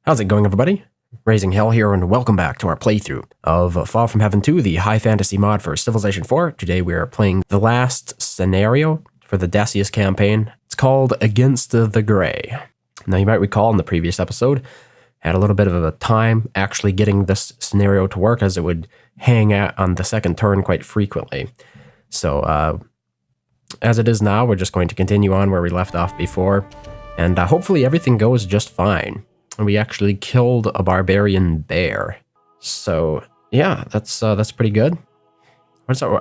How's it going, everybody? RazingHel here, and welcome back to our playthrough of Fall from Heaven 2, the high fantasy mod for Civilization 4. Today we are playing the last scenario for the Decius campaign. It's called Against the Grey. Now, you might recall in the previous episode, had a little bit of a time actually getting this scenario to work, as it would hang out on the second turn quite frequently. So, as it is now, we're just going to continue on where we left off before, and hopefully everything goes just fine. And we actually killed a barbarian bear. So yeah, that's pretty good. What's our,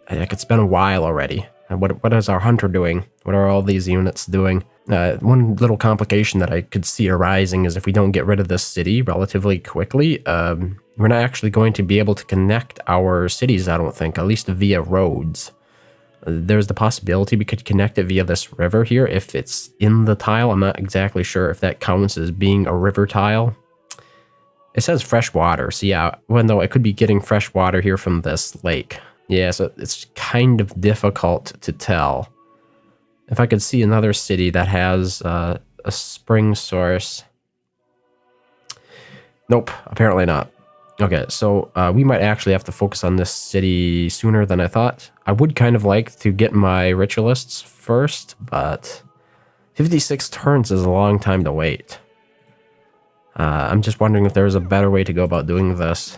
it's been a while already. What is our hunter doing? What are all these units doing? One little complication that I could see arising is if we don't get rid of this city relatively quickly, we're not actually going to be able to connect our cities, I don't think, at least via roads. There's the possibility we could connect it via this river here if it's in the tile. I'm not exactly sure if that counts as being a river tile. It says fresh water, so yeah, well, no, it could be getting fresh water here from this lake. Yeah, so it's kind of difficult to tell. If I could see another city that has a spring source. Nope, apparently not. Okay, so we might actually have to focus on this city sooner than I thought. I would kind of like to get my ritualists first, but 56 turns is a long time to wait. I'm just wondering if there's a better way to go about doing this.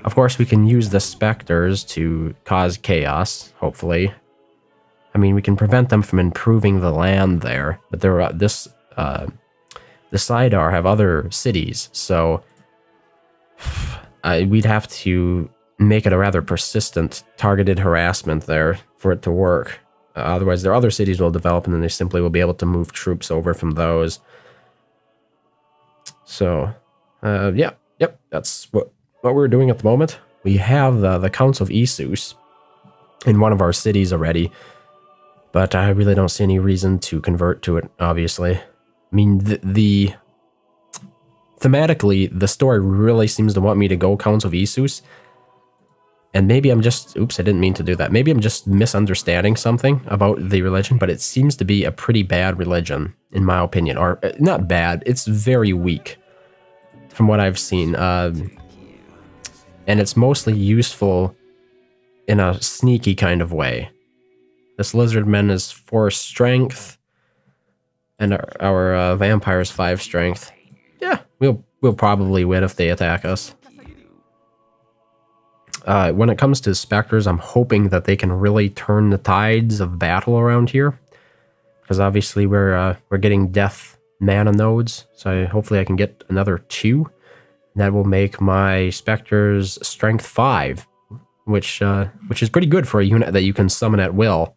Of course, we can use the specters to cause chaos, hopefully. I mean, we can prevent them from improving the land there, but the Sidar have other cities, so we'd have to make it a rather persistent, targeted harassment there for it to work. Otherwise, their other cities will develop, and then they simply will be able to move troops over from those. So, yep, that's what we're doing at the moment. We have the Council of Decius in one of our cities already, but I really don't see any reason to convert to it, obviously. I mean, thematically, the story really seems to want me to go Council of Decius. And maybe I'm just... Oops, I didn't mean to do that. Maybe I'm just misunderstanding something about the religion, but it seems to be a pretty bad religion, in my opinion. Or, not bad, it's very weak, from what I've seen. And it's mostly useful in a sneaky kind of way. This lizardman is 4 strength, and our vampire is 5 strength. Yeah, we'll probably win if they attack us. When it comes to specters, I'm hoping that they can really turn the tides of battle around here, because obviously we're getting death mana nodes. So hopefully I can get another 2. That will make my specters strength 5, which is pretty good for a unit that you can summon at will,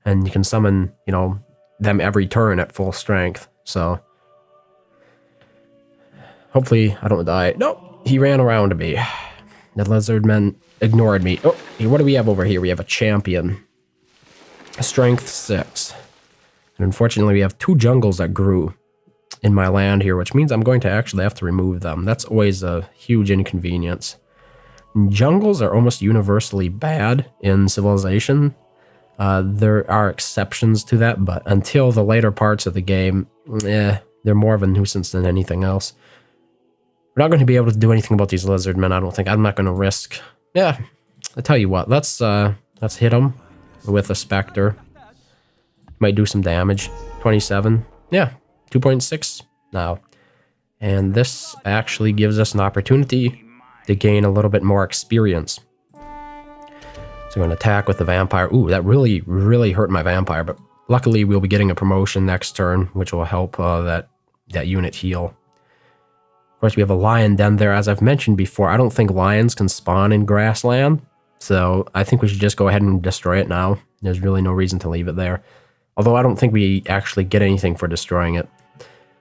and you can summon, you know, them every turn at full strength. So hopefully I don't die. Nope, he ran around me. The lizardman ignored me. Oh, what do we have over here? We have a champion. Strength 6. And unfortunately, we have 2 jungles that grew in my land here, which means I'm going to actually have to remove them. That's always a huge inconvenience. Jungles are almost universally bad in Civilization. There are exceptions to that, but until the later parts of the game, they're more of a nuisance than anything else. We're not going to be able to do anything about these lizardmen, I don't think. I'm not going to risk... Yeah, I'll tell you what. Let's hit them with a specter. Might do some damage. 27. Yeah, 2.6 now. And this actually gives us an opportunity to gain a little bit more experience. So I'm going to attack with the vampire. Ooh, that really, really hurt my vampire, but luckily we'll be getting a promotion next turn, which will help that unit heal. Of course, we have a lion den there. As I've mentioned before, I don't think lions can spawn in grassland, so I think we should just go ahead and destroy it now. There's really no reason to leave it there. Although I don't think we actually get anything for destroying it.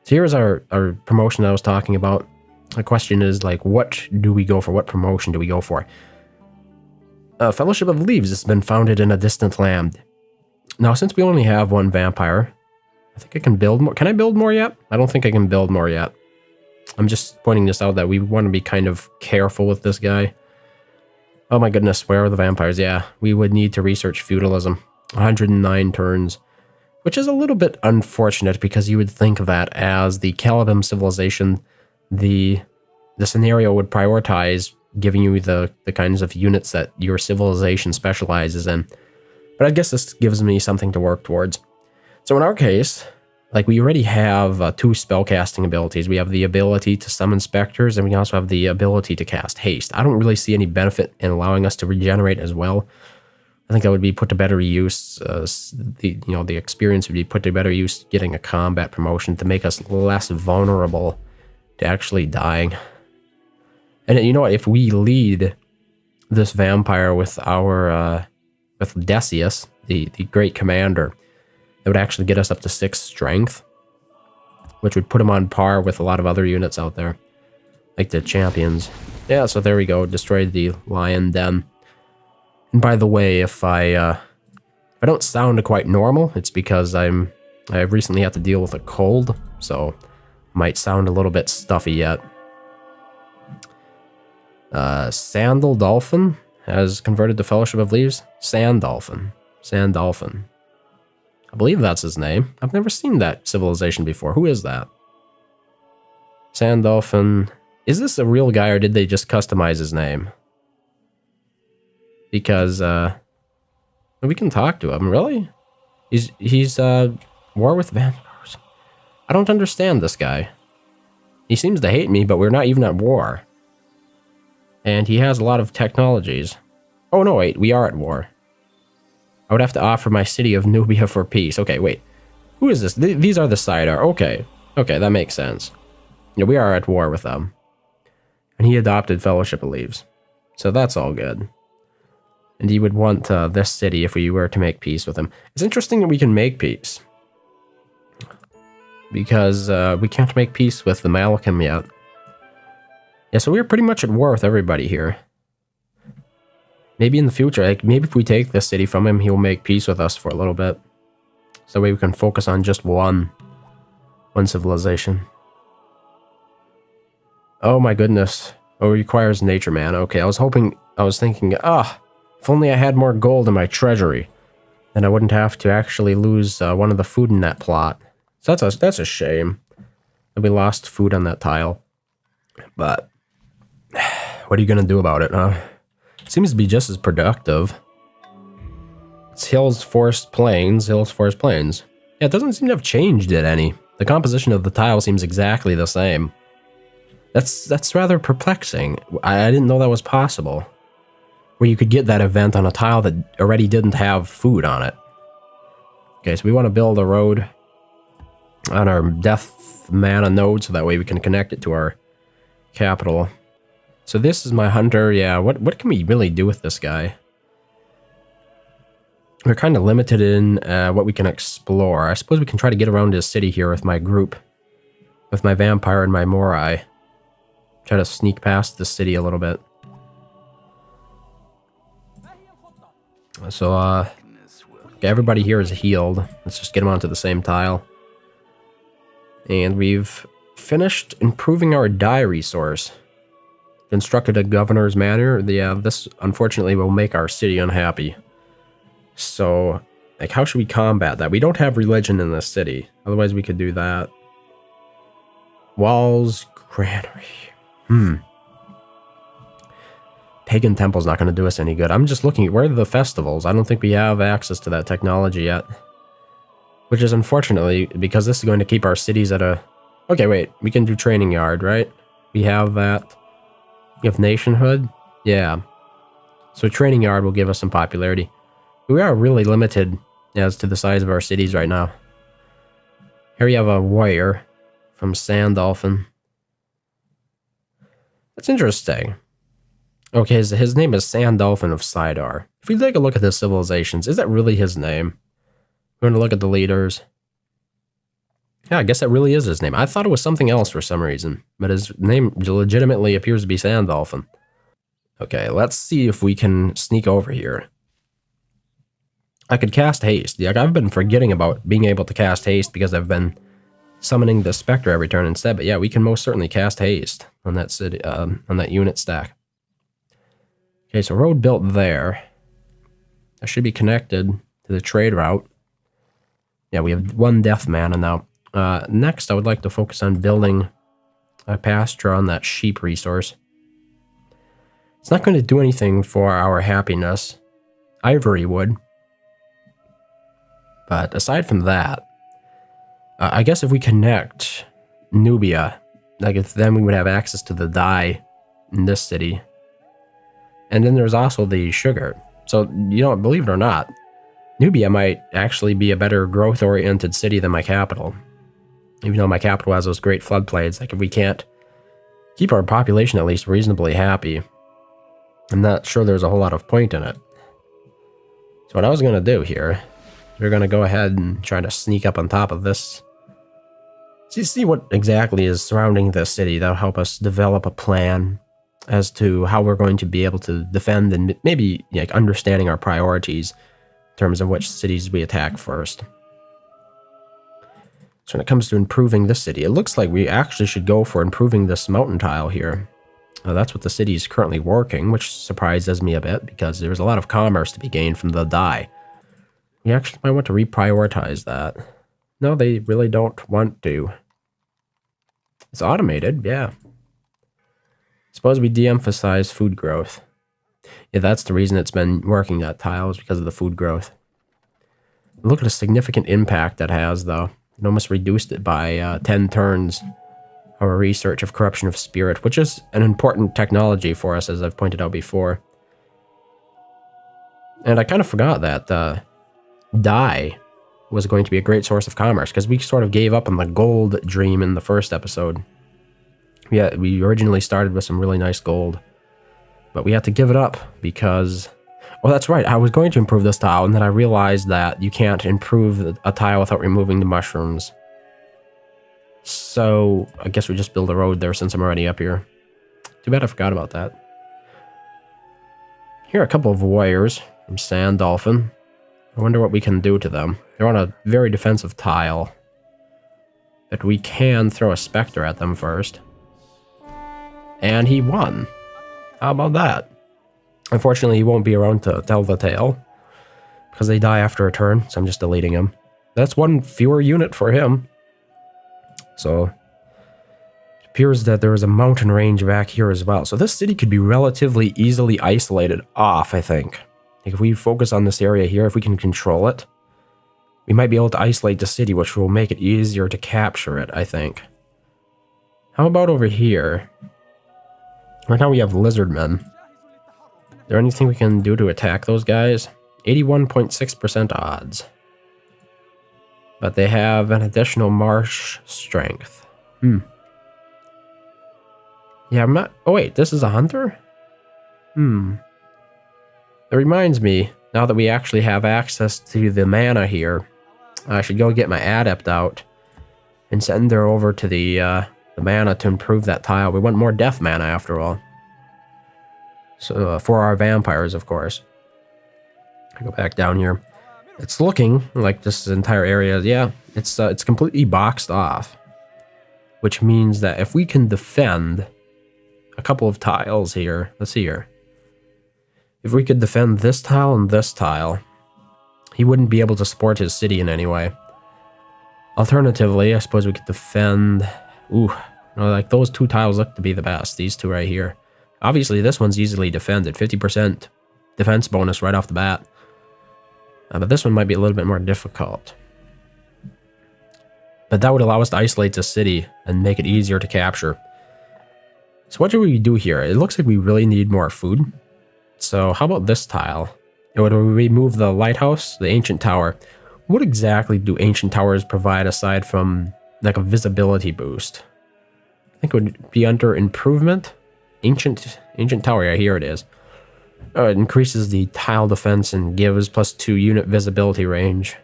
So here's our promotion I was talking about. The question is, like, what do we go for? What promotion do we go for? Fellowship of Leaves has been founded in a distant land. Now, since we only have 1 vampire, I think I can build more. Can I build more yet? I don't think I can build more yet. I'm just pointing this out that we want to be kind of careful with this guy. Oh my goodness, where are the vampires? Yeah, we would need to research feudalism. 109 turns. which is a little bit unfortunate because you would think that as the Calabim civilization, the scenario would prioritize giving you the kinds of units that your civilization specializes in. But I guess this gives me something to work towards. So in our case, like, we already have 2 spellcasting abilities. We have the ability to summon specters, and we also have the ability to cast haste. I don't really see any benefit in allowing us to regenerate as well. I think that would be put to better use. The experience would be put to better use getting a combat promotion to make us less vulnerable to actually dying. And you know what? If we lead this vampire with our with Decius, the great commander, it would actually get us up to 6 strength, which would put him on par with a lot of other units out there, like the champions. Yeah, so there we go. Destroyed the lion den. And by the way, if I don't sound quite normal, it's because I recently had to deal with a cold, so might sound a little bit stuffy yet. Sandal Dolphin has converted to Fellowship of Leaves. Sand Dolphin. I believe that's his name. I've never seen that civilization before. Who is that? Sand Dolphin. Is this a real guy or did they just customize his name? Because we can talk to him. Really? He's war with vampires. I don't understand this guy. He seems to hate me, but we're not even at war. And he has a lot of technologies. Oh no, wait, we are at war. I would have to offer my city of Nubia for peace. Okay, wait. Who is this? These are the Sidar. Okay, that makes sense. Yeah, we are at war with them. And he adopted Fellowship of Leaves. So that's all good. And he would want this city if we were to make peace with him. It's interesting that we can make peace. Because we can't make peace with the Malachim yet. Yeah, so we're pretty much at war with everybody here. Maybe in the future, like, maybe if we take this city from him, he'll make peace with us for a little bit. So that way we can focus on just one civilization. Oh my goodness. Oh, it requires nature, man. Okay, I was thinking, if only I had more gold in my treasury, then I wouldn't have to actually lose one of the food in that plot. So that's a shame that we lost food on that tile. But what are you gonna do about it, huh? Seems to be just as productive. It's hills, forest, plains, hills, forest, plains. Yeah, it doesn't seem to have changed it any. The composition of the tile seems exactly the same. That's rather perplexing. I didn't know that was possible. Where you could get that event on a tile that already didn't have food on it. Okay, so we want to build a road on our Death Mana node so that way we can connect it to our capital. So this is my hunter. Yeah, what can we really do with this guy? We're kind of limited in what we can explore. I suppose we can try to get around his city here with my group. With my vampire and my Morai. Try to sneak past the city a little bit. So, okay, everybody here is healed. Let's just get them onto the same tile. And we've finished improving our dye resource. Constructed a governor's manor. Yeah, this unfortunately will make our city unhappy. So, like, how should we combat that? We don't have religion in this city. Otherwise, we could do that. Walls, granary. Pagan temple's not going to do us any good. I'm just looking at where are the festivals. I don't think we have access to that technology yet. Which is unfortunately, because this is going to keep our cities at a... Okay, wait. We can do training yard, right? We have that. We have nationhood. Yeah. So training yard will give us some popularity. We are really limited as to the size of our cities right now. Here we have a warrior from Sand Dolphin. That's interesting. Okay, his name is Sand Dolphin of Sidar. If we take a look at his civilizations, is that really his name? We're going to look at the leaders. Yeah, I guess that really is his name. I thought it was something else for some reason, but his name legitimately appears to be Sand Dolphin. Okay, let's see if we can sneak over here. I could cast haste. Yeah, I've been forgetting about being able to cast haste because I've been summoning the Spectre every turn instead, but yeah, we can most certainly cast haste on that city, on that unit stack. Okay, so road built there. That should be connected to the trade route. Yeah, we have 1 death mana now. Next, I would like to focus on building a pasture on that sheep resource. It's not going to do anything for our happiness. Ivory would. But aside from that, I guess if we connect Nubia, then we would have access to the dye in this city. And then there's also the sugar. So, believe it or not, Nubia might actually be a better growth-oriented city than my capital. Even though my capital has those great floodplains, if we can't keep our population at least reasonably happy, I'm not sure there's a whole lot of point in it. So what I was going to do here, we're going to go ahead and try to sneak up on top of this. See what exactly is surrounding this city. That'll help us develop a plan as to how we're going to be able to defend and maybe understanding our priorities in terms of which cities we attack first. So when it comes to improving this city, it looks like we actually should go for improving this mountain tile here. That's what the city is currently working, which surprises me a bit because there's a lot of commerce to be gained from the dye. We actually might want to reprioritize that. No, they really don't want to. It's automated, yeah. Suppose we de-emphasize food growth. Yeah, that's the reason it's been working that tile, is because of the food growth. Look at the significant impact that has, though. It almost reduced it by 10 turns. Our research of corruption of spirit, which is an important technology for us, as I've pointed out before. And I kind of forgot that dye was going to be a great source of commerce, because we sort of gave up on the gold dream in the first episode. Yeah, we originally started with some really nice gold, but we had to give it up because, well, that's right, I was going to improve this tile, and then I realized that you can't improve a tile without removing the mushrooms. So, I guess we just build a road there since I'm already up here. Too bad I forgot about that. Here are a couple of warriors from Sand Dolphin. I wonder what we can do to them. They're on a very defensive tile. But we can throw a specter at them first. And he won. How about that? Unfortunately, he won't be around to tell the tale, because they die after a turn, so I'm just deleting him. That's 1 fewer unit for him. So, it appears that there is a mountain range back here as well. So this city could be relatively easily isolated off, I think. If we focus on this area here, if we can control it, we might be able to isolate the city, which will make it easier to capture it, I think. How about over here? Right now we have lizardmen. Is there anything we can do to attack those guys? 81.6% odds. But they have an additional marsh strength. Yeah, I'm not... Oh, wait, this is a hunter? It reminds me, now that we actually have access to the mana here, I should go get my adept out and send her over to the mana to improve that tile. We want more death mana, after all. So, for our vampires, of course. I go back down here. It's looking like this entire area, yeah, it's completely boxed off. Which means that if we can defend a couple of tiles here, let's see here. If we could defend this tile and this tile, he wouldn't be able to support his city in any way. Alternatively, I suppose we could defend... Ooh, like those 2 tiles look to be the best, these 2 right here. Obviously, this one's easily defended, 50% defense bonus right off the bat. But this one might be a little bit more difficult. But that would allow us to isolate the city and make it easier to capture. So what do we do here? It looks like we really need more food. So how about this tile? It would remove the lighthouse, the ancient tower. What exactly do ancient towers provide aside from like a visibility boost? I think it would be under improvement. Ancient tower, yeah, here it is. It increases the tile defense and gives +2 unit visibility range.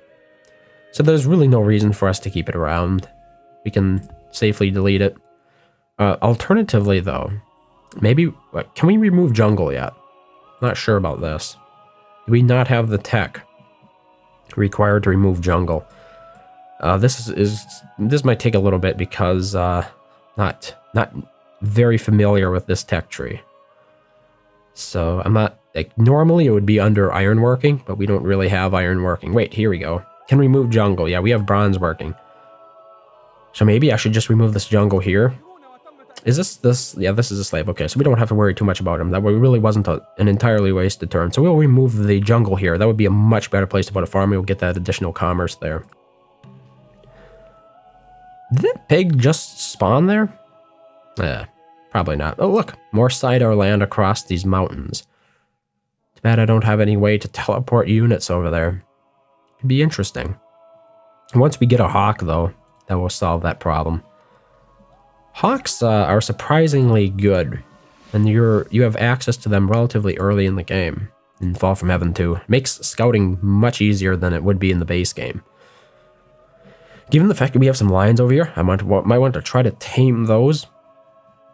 So there's really no reason for us to keep it around. We can safely delete it. Alternatively, though, maybe... Can we remove jungle yet? Not sure about this. Do we not have the tech required to remove jungle? This might take a little bit because not very familiar with this tech tree. So I'm not, like, normally it would be under ironworking, but we don't really have ironworking. Wait, here we go. Can remove jungle. Yeah, we have bronze working. So maybe I should just remove this jungle here. Is this? Yeah, this is a slave. Okay, so we don't have to worry too much about him. That way really wasn't an entirely wasted turn. So we'll remove the jungle here. That would be a much better place to put a farm. We'll get that additional commerce there. Did that pig just spawn there? Probably not. Oh, look. More cider land across these mountains. Too bad I don't have any way to teleport units over there. Could be interesting. Once we get a hawk, though, that will solve that problem. Hawks are surprisingly good, and you have access to them relatively early in the game. In Fall from Heaven 2. Makes scouting much easier than it would be in the base game. Given the fact that we have some lions over here, I might want to try to tame those,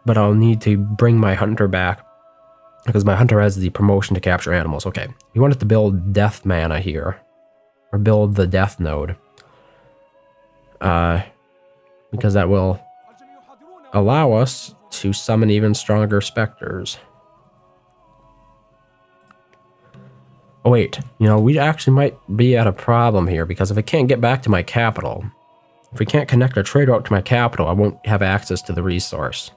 but I'll need to bring my hunter back, because my hunter has the promotion to capture animals. Okay, we wanted to build death mana here, or build the death node, because that will allow us to summon even stronger specters. Oh wait, you know, we actually might be at a problem here, because if I can't get back to my capital, if we can't connect a trade route to my capital, I won't have access to the resource.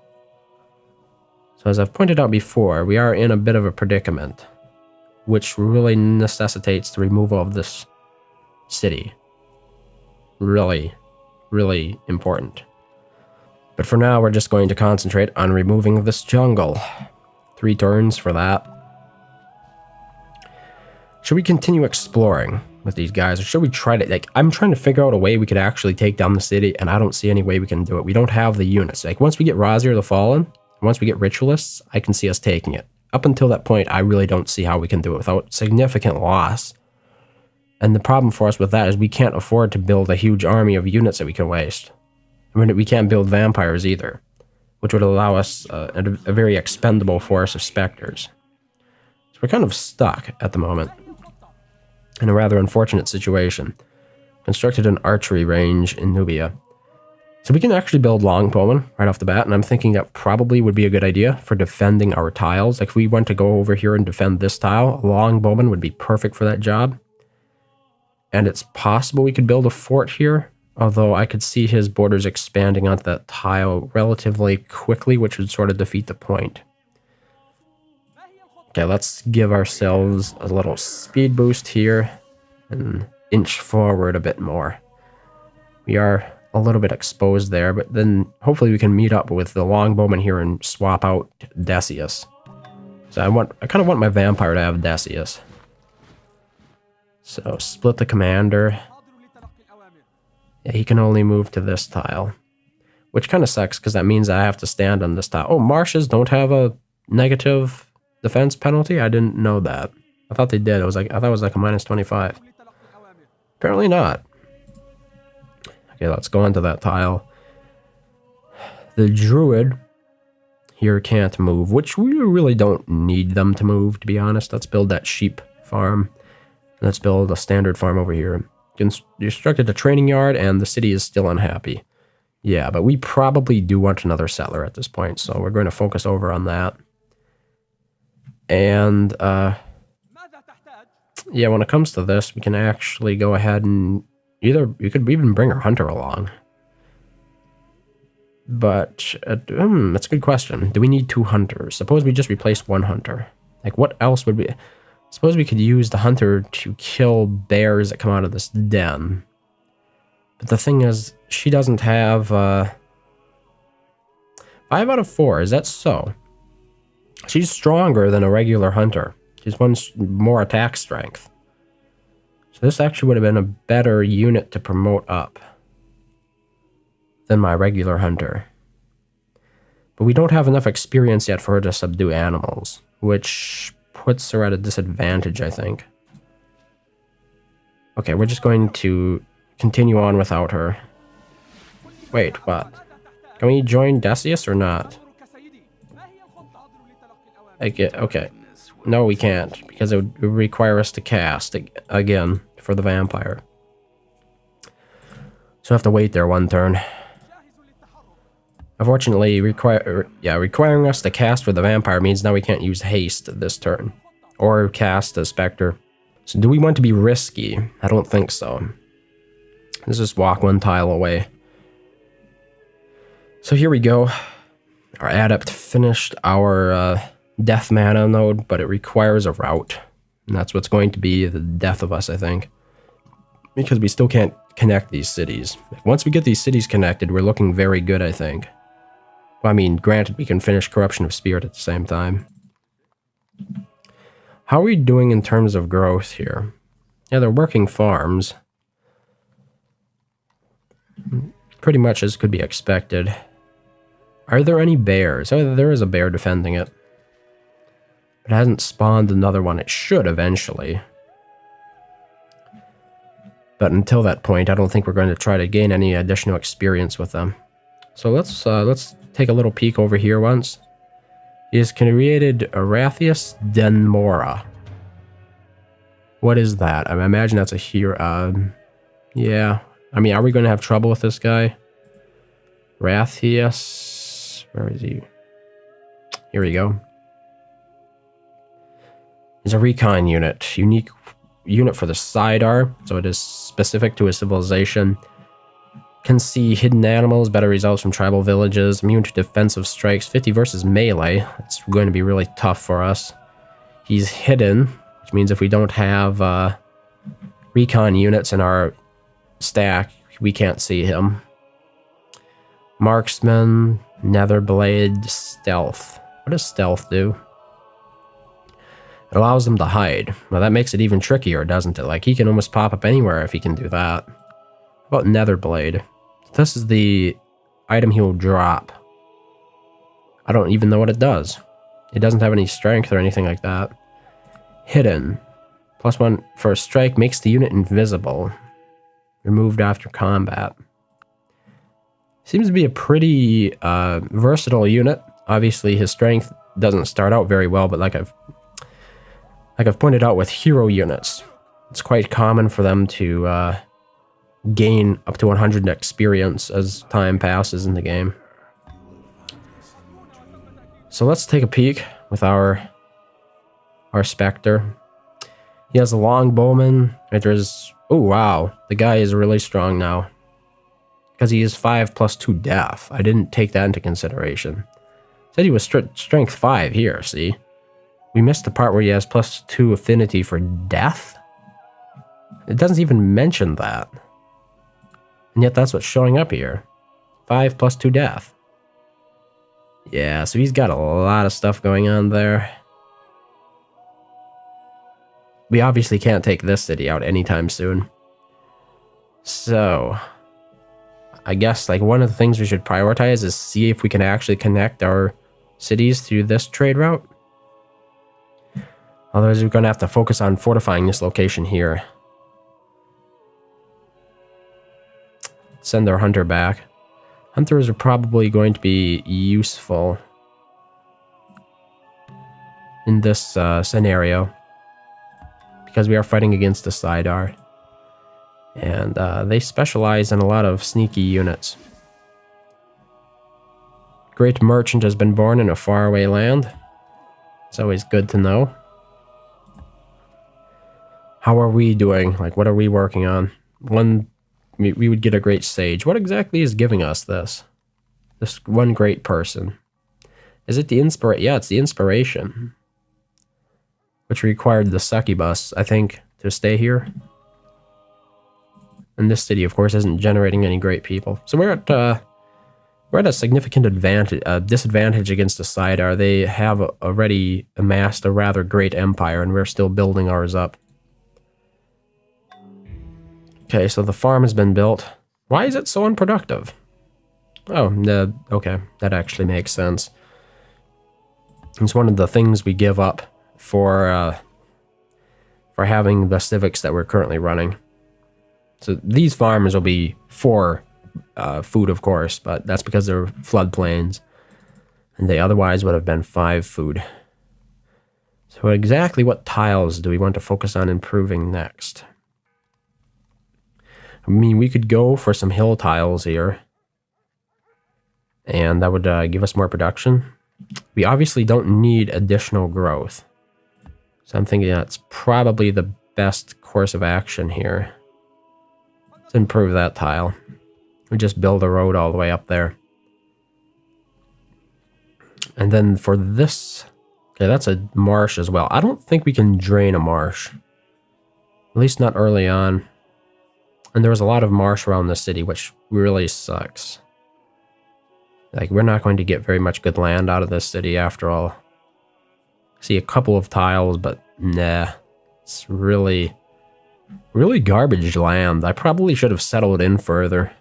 So as I've pointed out before, we are in a bit of a predicament, which really necessitates the removal of this city. Really, really important. But for now, we're just going to concentrate on removing this jungle. 3 turns for that. Should we continue exploring with these guys, or should we try to, like, I'm trying to figure out a way we could actually take down the city, and I don't see any way we can do it. We don't have the units. Like, once we get Razir the Fallen, once we get Ritualists, I can see us taking it. Up until that point, I really don't see how we can do it without significant loss. And the problem for us with that is we can't afford to build a huge army of units that we can waste. I mean, we can't build vampires either, which would allow us a very expendable force of specters. So we're kind of stuck at the moment in a rather unfortunate situation. Constructed an archery range in Nubia. So we can actually build longbowmen right off the bat, and I'm thinking that probably would be a good idea for defending our tiles. Like, if we went to go over here and defend this tile, a longbowman would be perfect for that job. And it's possible we could build a fort here, although I could see his borders expanding onto that tile relatively quickly, which would sort of defeat the point. Okay, let's give ourselves a little speed boost here and inch forward a bit more. We are a little bit exposed there, but then hopefully we can meet up with the longbowman here and swap out Decius. So I kind of want my vampire to have Decius. So split the commander. Yeah, he can only move to this tile, which kind of sucks because that means I have to stand on this tile. Oh, marshes don't have a negative defense penalty? I didn't know that. I thought they did. I thought it was like a -25. Apparently not. Okay, let's go onto that tile. The druid here can't move, which we really don't need them to move, to be honest. Let's build that sheep farm. Let's build a standard farm over here. Constructed a training yard, and the city is still unhappy. Yeah, but we probably do want another settler at this point, so we're going to focus over on that. And, yeah, when it comes to this, we can actually go ahead and you could even bring our hunter along. But, that's a good question. Do we need 2 hunters? Suppose we just replace 1 hunter. Like, what else would we... Suppose we could use the hunter to kill bears that come out of this den. But the thing is, she doesn't have, 5 out of 4, is that so? She's stronger than a regular hunter. She's more attack strength. So this actually would have been a better unit to promote up than my regular hunter. But we don't have enough experience yet for her to subdue animals, which puts her at a disadvantage, I think. Okay, we're just going to continue on without her. Wait, what? Can we join Decius or not? Okay. No, we can't, because it would require us to cast again for the vampire. So I have to wait there 1 turn. Unfortunately, requiring us to cast for the vampire means now we can't use haste this turn. Or cast a specter. So do we want to be risky? I don't think so. Let's just walk one tile away. So here we go. Our adept finished our death mana node, but it requires a route. And that's what's going to be the death of us, I think. Because we still can't connect these cities. Once we get these cities connected, we're looking very good, I think. Well, I mean, granted, we can finish Corruption of Spirit at the same time. How are we doing in terms of growth here? Yeah, they're working farms. Pretty much as could be expected. Are there any bears? Oh, there is a bear defending it. It hasn't spawned another one. It should eventually. But until that point, I don't think we're going to try to gain any additional experience with them. So let's take a little peek over here once. He has created Arathius Denmora. What is that? I imagine that's a hero. Yeah. I mean, are we going to have trouble with this guy? Rathius. Where is he? Here we go. He's a recon unit. Unique unit for the Sidar, so it is specific to a civilization. Can see hidden animals, better results from tribal villages, immune to defensive strikes, 50 versus melee. It's going to be really tough for us. He's hidden, which means if we don't have recon units in our stack, we can't see him. Marksman, Netherblade, Stealth. What does Stealth do? It allows them to hide. Well, that makes it even trickier, doesn't it? Like, he can almost pop up anywhere if he can do that. How about Netherblade? This is the item he will drop. I don't even know what it does. It doesn't have any strength or anything like that. Hidden. +1 for a strike makes the unit invisible. Removed after combat. Seems to be a pretty versatile unit. Obviously, his strength doesn't start out very well, but like I've pointed out with hero units, it's quite common for them to gain up to 100 experience as time passes in the game. So let's take a peek with our Spectre. He has a longbowman. There's, oh wow, the guy is really strong now. Because he is 5 + 2 death. I didn't take that into consideration. Said he was strength 5 here, see? We missed the part where he has +2 affinity for death? It doesn't even mention that. And yet that's what's showing up here. 5 + 2 death. Yeah, so he's got a lot of stuff going on there. We obviously can't take this city out anytime soon. So, I guess like one of the things we should prioritize is see if we can actually connect our cities through this trade route. Otherwise, we're going to have to focus on fortifying this location here. Send our hunter back. Hunters are probably going to be useful in this scenario because we are fighting against the Sidar. And they specialize in a lot of sneaky units. Great merchant has been born in a faraway land. It's always good to know. How are we doing? Like, what are we working on? We would get a great sage. What exactly is giving us this? This one great person. Is it the inspiration? Yeah, it's the inspiration. Which required the succubus, I think, to stay here. And this city, of course, isn't generating any great people. So we're at a significant disadvantage against the Sidar. They have already amassed a rather great empire, and we're still building ours up. Okay, so the farm has been built. Why is it so unproductive? Oh, okay, that actually makes sense. It's one of the things we give up for having the civics that we're currently running. So these farms will be for food, of course, but that's because they're floodplains, and they otherwise would have been 5 food. So exactly what tiles do we want to focus on improving next? I mean, we could go for some hill tiles here, and that would give us more production. We obviously don't need additional growth, so I'm thinking that's probably the best course of action here. Let's improve that tile. We just build a road all the way up there. And then for this... Okay, that's a marsh as well. I don't think we can drain a marsh. At least not early on. And there was a lot of marsh around the city, which really sucks. Like, we're not going to get very much good land out of this city after all. See a couple of tiles, but nah. It's really garbage land. I probably should have settled in further.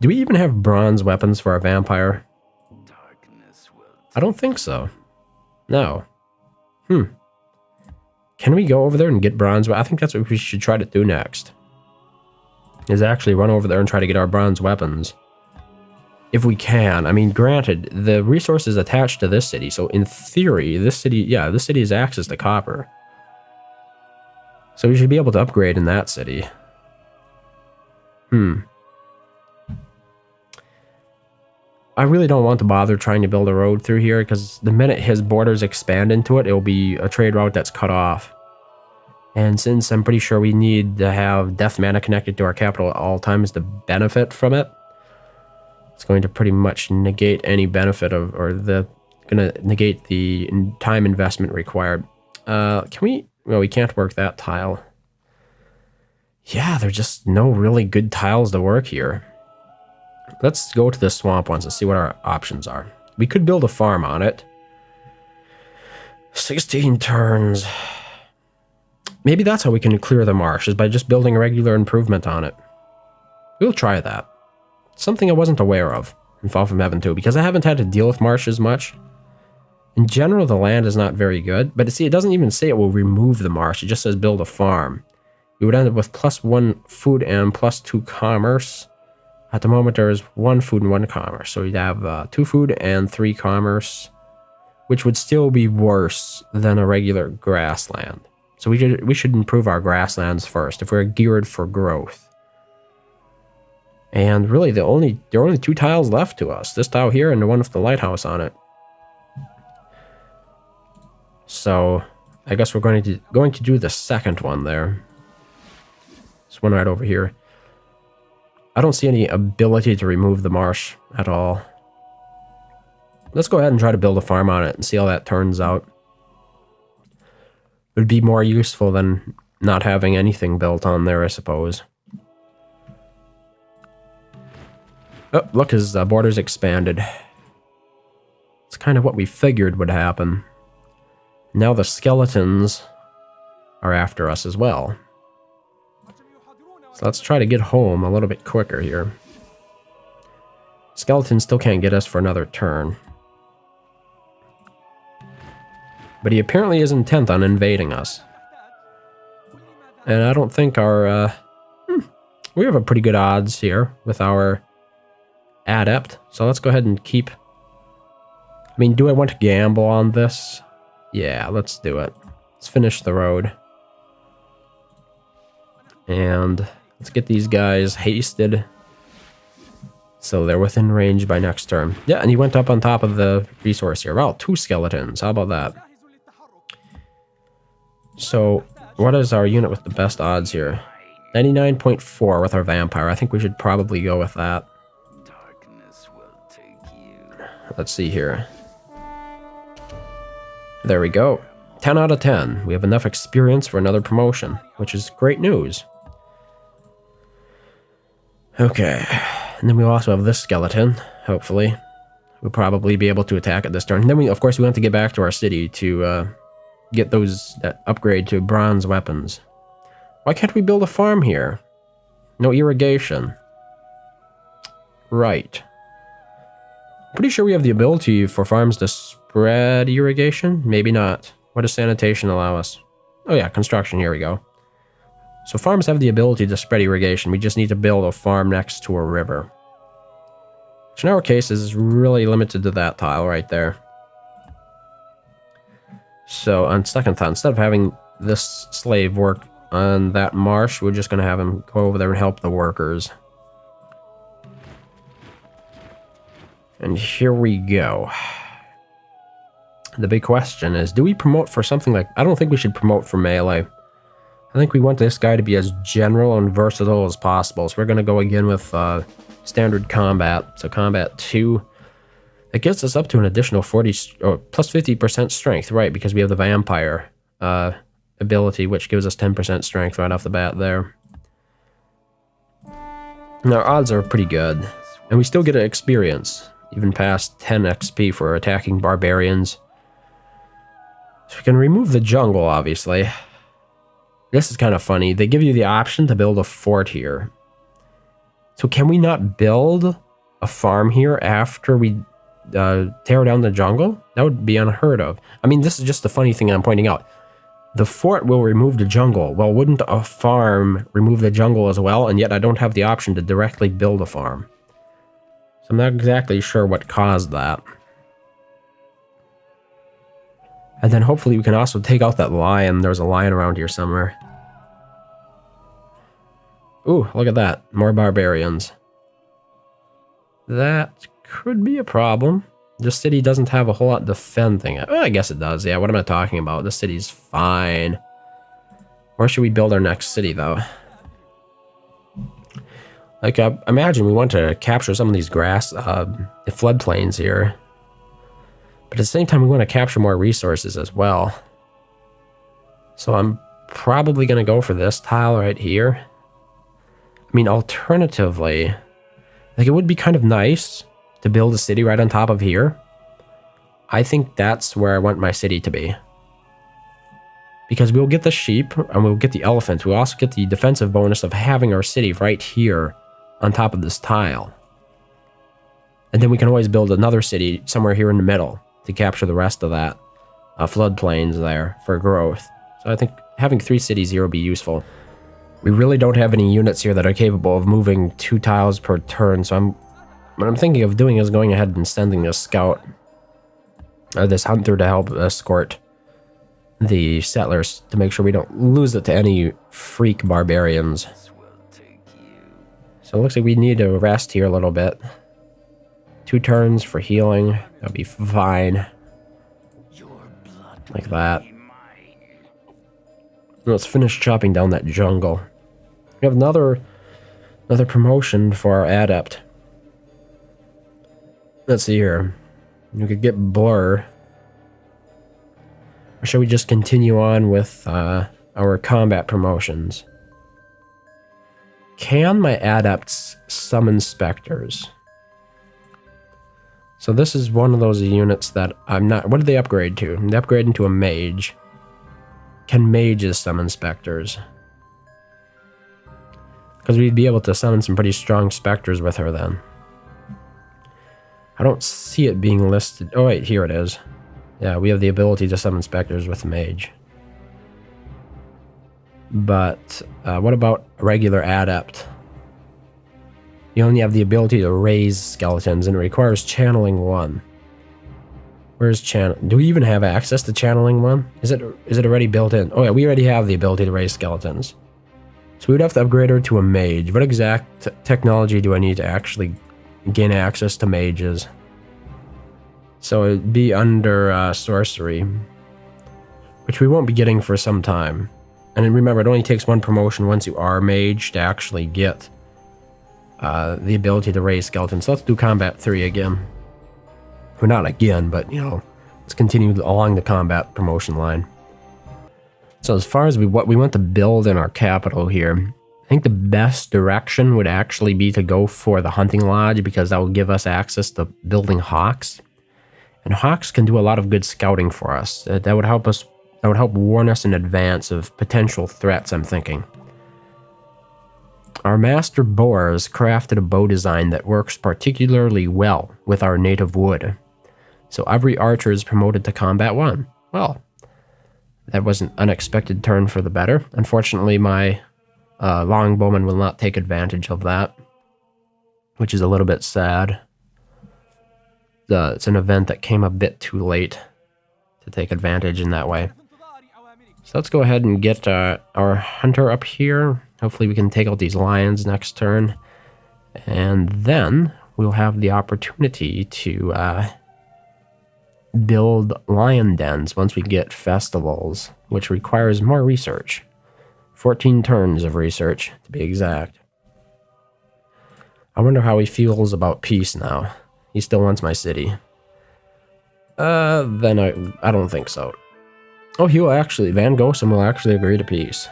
Do we even have bronze weapons for our vampire? I don't think so. No. Can we go over there and get bronze? I think that's what we should try to do next. Is actually run over there and try to get our bronze weapons. If we can. I mean, granted, the resource is attached to this city, so in theory, this city has access to copper. So we should be able to upgrade in that city. I really don't want to bother trying to build a road through here, because the minute his borders expand into it, it'll be a trade route that's cut off. And since I'm pretty sure we need to have death mana connected to our capital at all times to benefit from it, it's going to pretty much negate any benefit of, or gonna negate the time investment required. Can we, well, we can't work that tile. Yeah, there's just no really good tiles to work here. Let's go to the swamp once and see what our options are. We could build a farm on it. 16 turns. Maybe that's how we can clear the marsh, is by just building a regular improvement on it. We'll try that. Something I wasn't aware of in Fall from Heaven 2, because I haven't had to deal with marshes much. In general, the land is not very good, but see, it doesn't even say it will remove the marsh, it just says build a farm. We would end up with +1 food and +2 commerce. At the moment, there is 1 food and 1 commerce. So we'd have 2 food and 3 commerce, which would still be worse than a regular grassland. So we should improve our grasslands first if we're geared for growth. And really, there are only 2 tiles left to us. This tile here and the one with the lighthouse on it. So I guess we're going to do the second one there. This one right over here. I don't see any ability to remove the marsh at all. Let's go ahead and try to build a farm on it and see how that turns out. It would be more useful than not having anything built on there, I suppose. Oh, look, his borders expanded. It's kind of what we figured would happen. Now the skeletons are after us as well. So let's try to get home a little bit quicker here. Skeleton still can't get us for another turn. But he apparently is intent on invading us. And I don't think our... we have a pretty good odds here with our adept. So let's go ahead and keep... I mean, do I want to gamble on this? Yeah, let's do it. Let's finish the road. And... let's get these guys hasted so they're within range by next turn. Yeah, and he went up on top of the resource here. Wow, 2 skeletons. How about that? So, what is our unit with the best odds here? 99.4 with our vampire. I think we should probably go with that. Let's see here. There we go. 10 out of 10. We have enough experience for another promotion, which is great news. Okay, and then we also have this skeleton, hopefully. We'll probably be able to attack it this turn. And then, of course, we have to get back to our city to get that upgrade to bronze weapons. Why can't we build a farm here? No irrigation. Right. Pretty sure we have the ability for farms to spread irrigation? Maybe not. What does sanitation allow us? Oh yeah, construction, here we go. So farms have the ability to spread irrigation. We just need to build a farm next to a river. Which in our case is really limited to that tile right there. So on second thought, instead of having this slave work on that marsh, we're just going to have him go over there and help the workers. And here we go. The big question is, do we promote for something like... I don't think we should promote for melee. I think we want this guy to be as general and versatile as possible. So we're going to go again with standard combat. So combat 2. It gets us up to an additional 40 or plus 50% strength, right? Because we have the vampire ability, which gives us 10% strength right off the bat there. And our odds are pretty good. And we still get an experience, even past 10 XP for attacking barbarians. So we can remove the jungle, obviously. This is kind of funny. They give you the option to build a fort here. So can we not build a farm here after we tear down the jungle? That would be unheard of. I mean, this is just the funny thing I'm pointing out. The fort will remove the jungle. Well, wouldn't a farm remove the jungle as well? And yet I don't have the option to directly build a farm. So I'm not exactly sure what caused that. And then hopefully we can also take out that lion. There's a lion around here somewhere. Ooh, look at that. More barbarians. That could be a problem. This city doesn't have a whole lot defending it. Well, I guess it does. Yeah, what am I talking about? This city's fine. Where should we build our next city, though? Like, imagine we want to capture some of these grass, floodplains here. But at the same time, we want to capture more resources as well. So I'm probably going to go for this tile right here. I mean, alternatively, like, it would be kind of nice to build a city right on top of here. I think that's where I want my city to be. Because we'll get the sheep, and we'll get the elephants. We'll also get the defensive bonus of having our city right here on top of this tile. And then we can always build another city somewhere here in the middle to capture the rest of that floodplains there for growth. So I think having 3 cities here will be useful. We really don't have any units here that are capable of moving 2 tiles per turn, so what I'm thinking of doing is going ahead and sending a scout, this hunter, to help escort the settlers to make sure we don't lose it to any freak barbarians. So it looks like we need to rest here a little bit. 2 turns for healing. That'll be fine. Like that. Let's finish chopping down that jungle. We have another promotion for our adept. Let's see here. We could get Blur. Or should we just continue on with our combat promotions? Can my adepts summon specters? So this is one of those units that I'm not... What did they upgrade to? They upgraded into a mage. Can mages summon specters? Because we'd be able to summon some pretty strong specters with her then. I don't see it being listed. Oh wait, here it is. Yeah, we have the ability to summon specters with mage. But what about a regular adept? You only have the ability to raise skeletons, and it requires channeling 1. Where's channel? Do we even have access to channeling 1? Is it already built in? Oh yeah, we already have the ability to raise skeletons. So we'd have to upgrade her to a mage. What exact technology do I need to actually gain access to mages? So it'd be under sorcery, which we won't be getting for some time. And remember, it only takes 1 promotion once you are a mage to actually get the ability to raise skeletons. So let's do combat 3 again. Well, not again, but, you know, let's continue along the combat promotion line. So as far as what we want to build in our capital here, I think the best direction would actually be to go for the hunting lodge, because that will give us access to building hawks. And hawks can do a lot of good scouting for us. That would help us. That would help warn us in advance of potential threats, I'm thinking. Our master boar has crafted a bow design that works particularly well with our native wood. So every archer is promoted to combat 1. Well, that was an unexpected turn for the better. Unfortunately, my longbowman will not take advantage of that, which is a little bit sad. It's an event that came a bit too late to take advantage in that way. So let's go ahead and get our hunter up here. Hopefully we can take out these lions next turn. And then we'll have the opportunity to build lion dens once we get festivals, which requires more research. 14 turns of research, to be exact. I wonder how he feels about peace now. He still wants my city. Then I don't think so. Oh, he will actually, Van Gosen will actually agree to peace.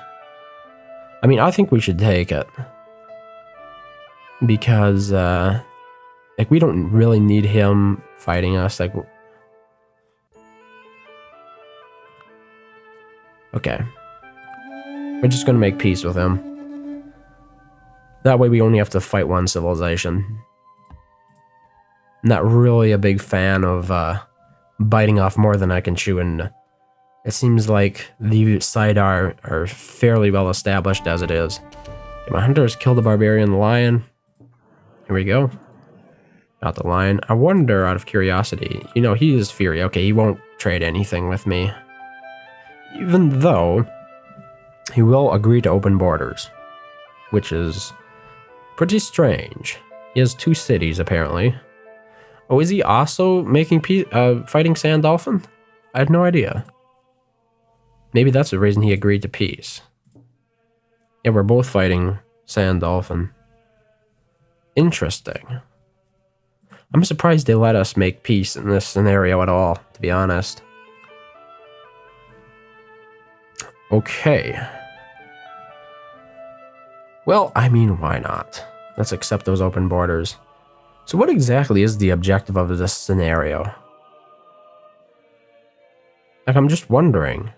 I mean, I think we should take it. Because, like, we don't really need him fighting us, like... Okay. We're just gonna make peace with him. That way we only have to fight one civilization. Not really a big fan of, biting off more than I can chew, and it seems like the Sidar are fairly well established as it is. Okay, my hunter has killed a barbarian lion. Here we go. Got the lion. I wonder, out of curiosity, you know, he is Fury. Okay, he won't trade anything with me. Even though he will agree to open borders, which is pretty strange. He has 2 cities, apparently. Oh, is he also making peace, fighting Sand Dolphin? I had no idea. Maybe that's the reason he agreed to peace. Yeah, we're both fighting Sand Dolphin. Interesting. I'm surprised they let us make peace in this scenario at all, to be honest. Okay. Well, I mean, why not? Let's accept those open borders. So what exactly is the objective of this scenario? Like, I'm just wondering.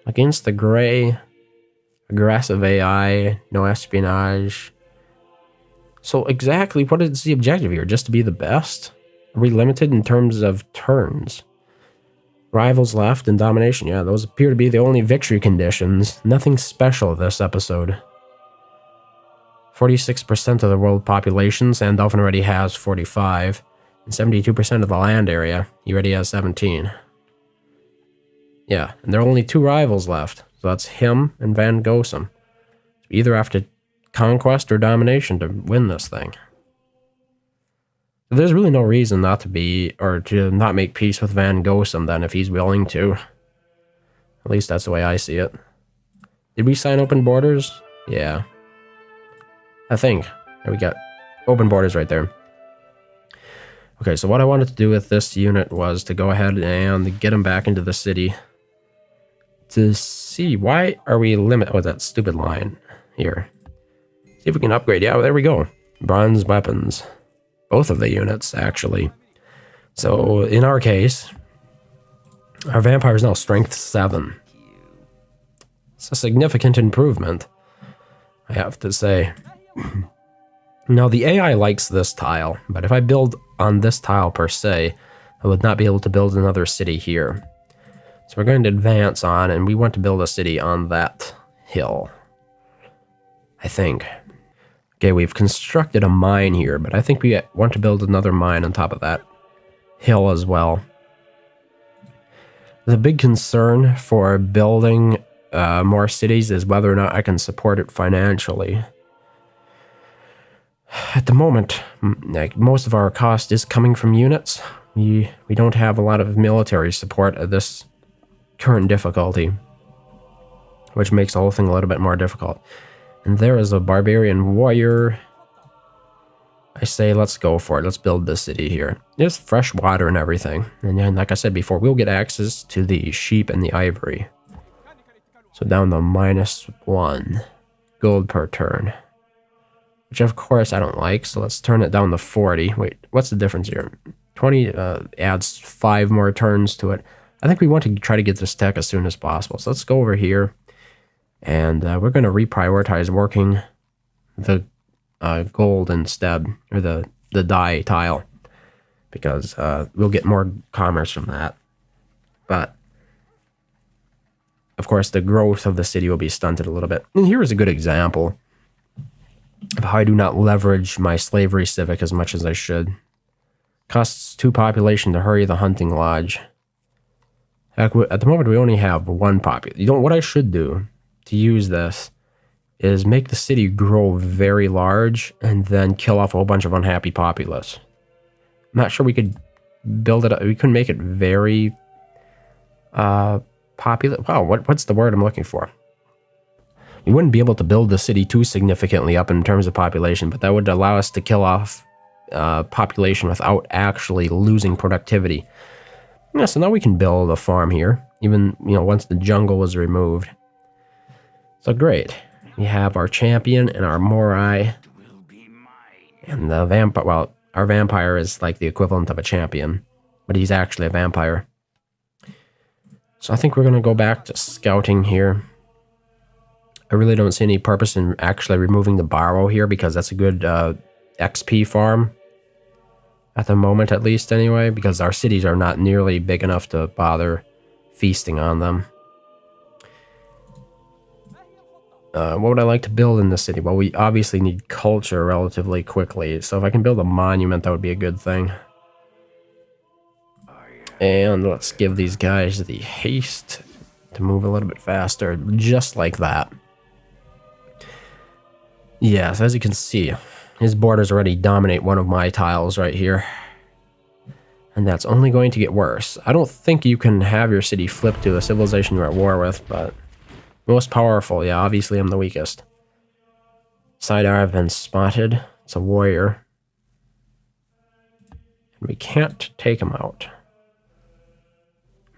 Against the gray, aggressive AI, no espionage. So exactly what is the objective here? Just to be the best? Are we limited in terms of turns? Rivals left and domination. Yeah, those appear to be the only victory conditions. Nothing special this episode. 46% of the world population. Sand Dolphin already has 45. And 72% of the land area. He already has 17. Yeah, and there are only 2 rivals left. So that's him and Van Gosen. So either after conquest or domination to win this thing. There's really no reason not to be, or to not make peace with Van Gosen then, if he's willing to. At least that's the way I see it. Did we sign open borders? Yeah. I think. There we got open borders right there. Okay, so what I wanted to do with this unit was to go ahead and get him back into the city. To see, why are we limit... Oh, that stupid line here. See if we can upgrade. Yeah, there we go. Bronze weapons. Both of the units, actually. So, in our case, our vampire is now strength 7. It's a significant improvement, I have to say. Now, the AI likes this tile, but if I build on this tile per se, I would not be able to build another city here. So we're going to advance on, and we want to build a city on that hill. I think. Okay, we've constructed a mine here, but I think we want to build another mine on top of that hill as well. The big concern for building more cities is whether or not I can support it financially. At the moment, like, most of our cost is coming from units. We don't have a lot of military support at this current difficulty, which makes the whole thing a little bit more difficult. And there is a barbarian warrior. I say, let's go for it. Let's build this city here. There's fresh water and everything. And then, like I said before, we'll get access to the sheep and the ivory. So down to -1 gold per turn. Which, of course, I don't like. So let's turn it down to 40. Wait, what's the difference here? 20 adds 5 more turns to it. I think we want to try to get this tech as soon as possible. So let's go over here. And we're going to reprioritize working the gold instead, or the dye tile, because we'll get more commerce from that. But, of course, the growth of the city will be stunted a little bit. And here is a good example of how I do not leverage my slavery civic as much as I should. Costs 2 population to hurry the hunting lodge. At the moment, we only have 1 population. You know what I should do to use this is make the city grow very large and then kill off a whole bunch of unhappy populace. I'm not sure we could build it up. We couldn't make it very popular. Wow, what's the word I'm looking for? We wouldn't be able to build the city too significantly up in terms of population, but that would allow us to kill off population without actually losing productivity. Yeah, so now we can build a farm here, even, you know, once the jungle was removed. So great. We have our champion and our Morai. And the vampire, well, our vampire is like the equivalent of a champion, but he's actually a vampire. So I think we're going to go back to scouting here. I really don't see any purpose in actually removing the Barrow here because that's a good XP farm. At the moment, at least, anyway, because our cities are not nearly big enough to bother feasting on them. What would I like to build in the city? Well, we obviously need culture relatively quickly, so if I can build a monument, that would be a good thing. And let's give these guys the haste to move a little bit faster, just like that. Yes, as you can see, his borders already dominate one of my tiles right here. And that's only going to get worse. I don't think you can have your city flip to a civilization you're at war with, but... Most powerful, yeah, obviously I'm the weakest. Sidar have been spotted. It's a warrior. And we can't take him out.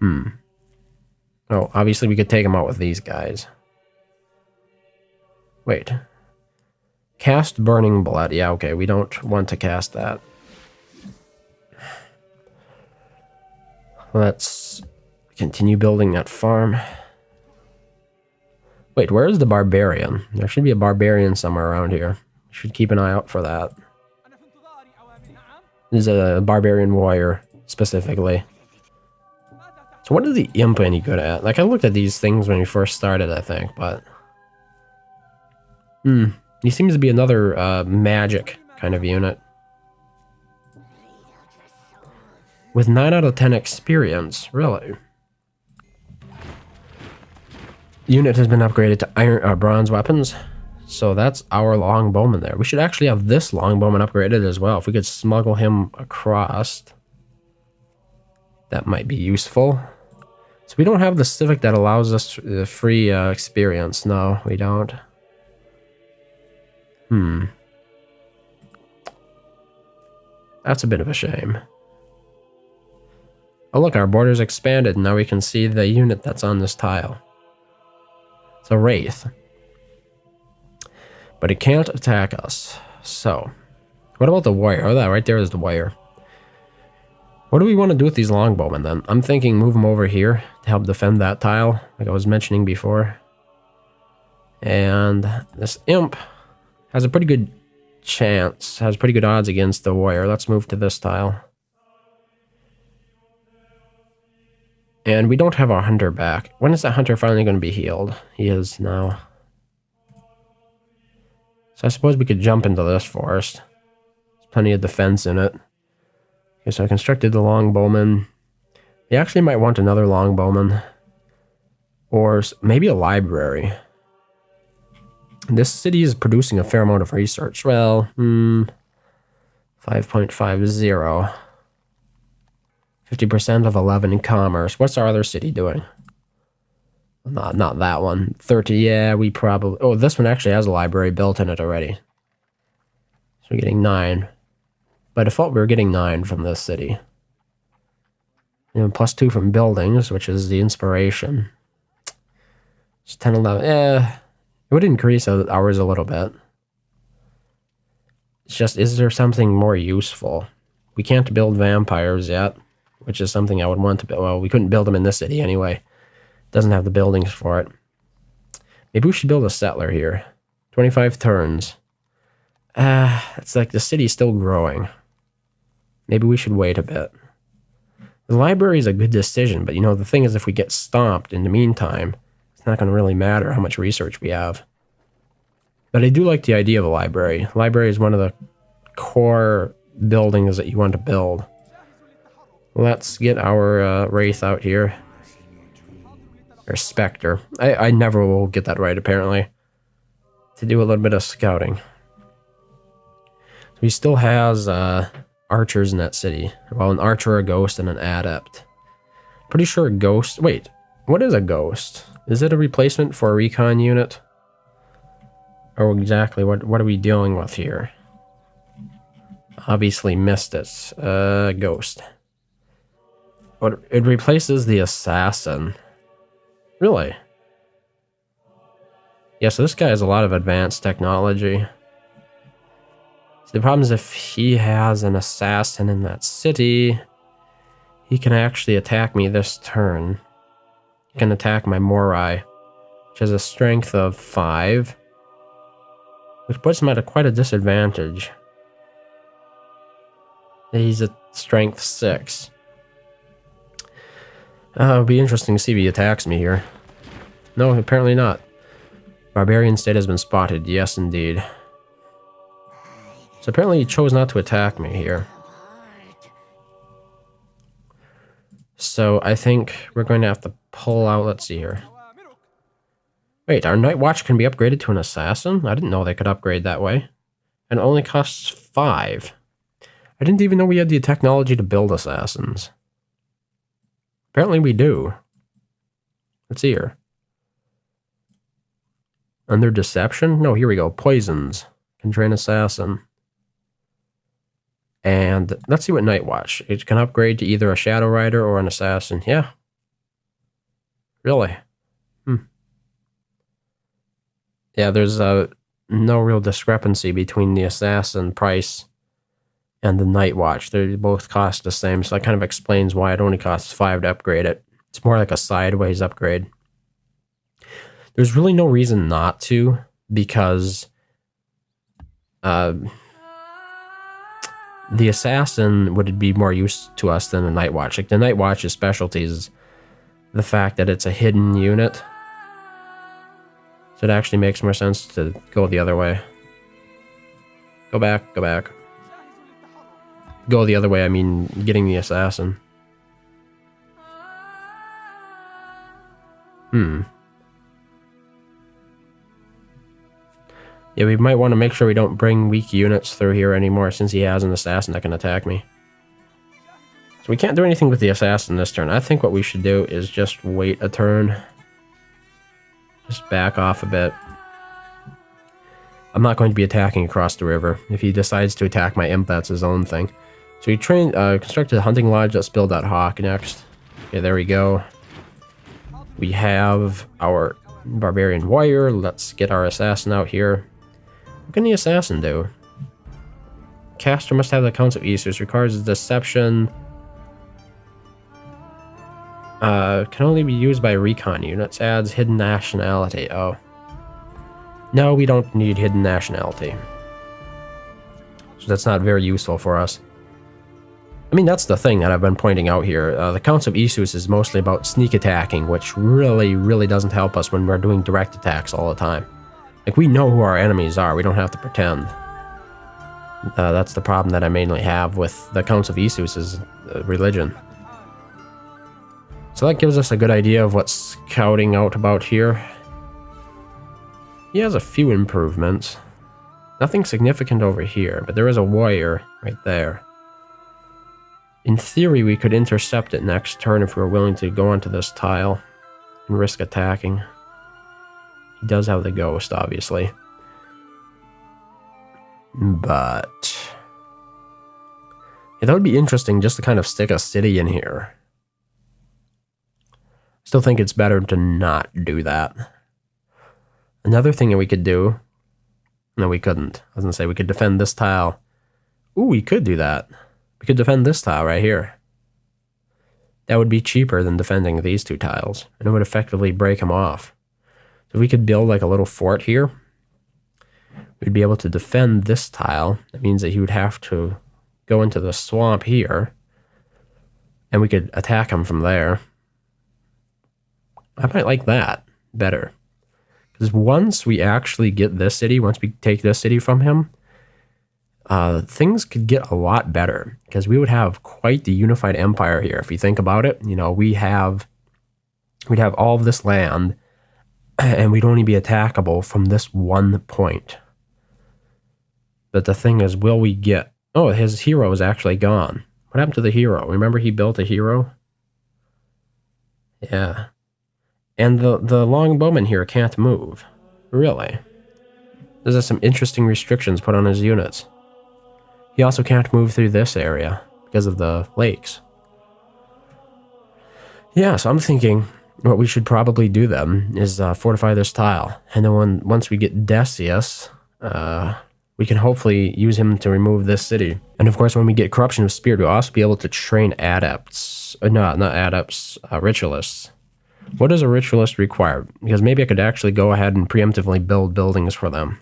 Oh, obviously we could take him out with these guys. Wait. Cast Burning Blood. Yeah, okay, we don't want to cast that. Let's continue building that farm. Wait, where is the barbarian? There should be a barbarian somewhere around here. Should keep an eye out for that. This is a barbarian warrior, specifically. So what is the imp any good at? Like, I looked at these things when we first started, I think, but... He seems to be another magic kind of unit. With 9 out of 10 experience, really. Unit has been upgraded to iron bronze weapons. So that's our longbowman there. We should actually have this longbowman upgraded as well. If we could smuggle him across, that might be useful. So we don't have the civic that allows us free experience. No, we don't. That's a bit of a shame. Oh look, our border's expanded. Now we can see the unit that's on this tile. It's a wraith. But it can't attack us. So, what about the warrior? Oh, that right there is the warrior. What do we want to do with these longbowmen then? I'm thinking move them over here to help defend that tile, like I was mentioning before. And this imp has a pretty good chance, has pretty good odds against the warrior. Let's move to this tile. And we don't have our hunter back. When is that hunter finally going to be healed? He is now. So I suppose we could jump into this forest. There's plenty of defense in it. Okay, so I constructed the longbowman. We actually might want another longbowman. Or maybe a library. This city is producing a fair amount of research. Well, 5.50. 50% of 11 in commerce. What's our other city doing? Not that one. 30, yeah, we probably... Oh, this one actually has a library built in it already. So we're getting 9. By default, we were getting 9 from this city. And +2 from buildings, which is the inspiration. It's 10, 11... it would increase ours a little bit. It's just, is there something more useful? We can't build vampires yet, which is something I would want to build. Well, we couldn't build them in this city anyway. Doesn't have the buildings for it. Maybe we should build a settler here. 25 turns. It's like the city's still growing. Maybe we should wait a bit. The library is a good decision, but you know, the thing is if we get stomped in the meantime, it's not going to really matter how much research we have. But I do like the idea of a library. A library is one of the core buildings that you want to build. Let's get our wraith out here. Or specter. I never will get that right, apparently. To do a little bit of scouting. So he still has archers in that city. Well, an archer, a ghost, and an adept. Pretty sure a ghost... Wait, what is a ghost? Is it a replacement for a recon unit? Oh, exactly. What are we dealing with here? Obviously missed it. Ghost. But it replaces the assassin. Really? Yeah, so this guy has a lot of advanced technology. So the problem is if he has an assassin in that city, he can actually attack me this turn. He can attack my Morai, which has a strength of 5, which puts him at quite a disadvantage. He's at strength 6. It'll be interesting to see if he attacks me here. No, apparently not. Barbarian state has been spotted. Yes, indeed. So apparently he chose not to attack me here. So I think we're going to have to pull out. Let's see here. Wait, our Night Watch can be upgraded to an assassin? I didn't know they could upgrade that way. And it only costs 5. I didn't even know we had the technology to build assassins. Apparently we do. Let's see here. Under deception? No, here we go. Poisons. Can train assassin. And let's see what Night Watch. It can upgrade to either a Shadow Rider or an assassin. Yeah. Really? Yeah, there's no real discrepancy between the assassin price and the Night Watch. They both cost the same, so that kind of explains why it only costs 5 to upgrade it. It's more like a sideways upgrade. There's really no reason not to, because the assassin would be more use to us than the Night Watch. Like, the Night Watch's specialty is the fact that it's a hidden unit. So it actually makes more sense to go the other way. Go back, go back. Go the other way, I mean getting the assassin. Yeah, we might want to make sure we don't bring weak units through here anymore, since he has an assassin that can attack me. So we can't do anything with the assassin this turn. I think what we should do is just wait a turn. Just back off a bit. I'm not going to be attacking across the river. If he decides to attack my imp, that's his own thing. So he constructed a hunting lodge. Let's build that hawk next. Okay, there we go. We have our barbarian warrior. Let's get our assassin out here. What can the assassin do? Caster must have the accounts of Easters. Requires deception. Can only be used by recon units. Adds hidden nationality. Oh. No, we don't need hidden nationality. So that's not very useful for us. I mean, that's the thing that I've been pointing out here. The Counts of Isus is mostly about sneak attacking, which really doesn't help us when we're doing direct attacks all the time. Like, we know who our enemies are. We don't have to pretend. That's the problem that I mainly have with the Counts of Isus' religion. So that gives us a good idea of what's scouting out about here. He has a few improvements. Nothing significant over here, but there is a warrior right there. In theory, we could intercept it next turn if we were willing to go onto this tile and risk attacking. He does have the ghost, obviously. But yeah, that would be interesting just to kind of stick a city in here. Still think it's better to not do that. Another thing that we could do... No, we couldn't. I was going to say, we could defend this tile. Ooh, we could do that. We could defend this tile right here. That would be cheaper than defending these two tiles, and it would effectively break them off. So if we could build like a little fort here, we'd be able to defend this tile. That means that he would have to go into the swamp here, and we could attack him from there. I might like that better. Because once we actually get this city, once we take this city from him, things could get a lot better. Because we would have quite the unified empire here. If you think about it, you know, we'd have all of this land, and we'd only be attackable from this one point. But the thing is, will we get... Oh, his hero is actually gone. What happened to the hero? Remember he built a hero? Yeah. And the longbowman here can't move. Really? There's some interesting restrictions put on his units. He also can't move through this area because of the lakes. Yeah, so I'm thinking what we should probably do then is fortify this tile. And then once we get Decius, we can hopefully use him to remove this city. And of course, when we get Corruption of Spirit, we'll also be able to train adepts. No, not adepts, ritualists. What does a ritualist require? Because maybe I could actually go ahead and preemptively build buildings for them.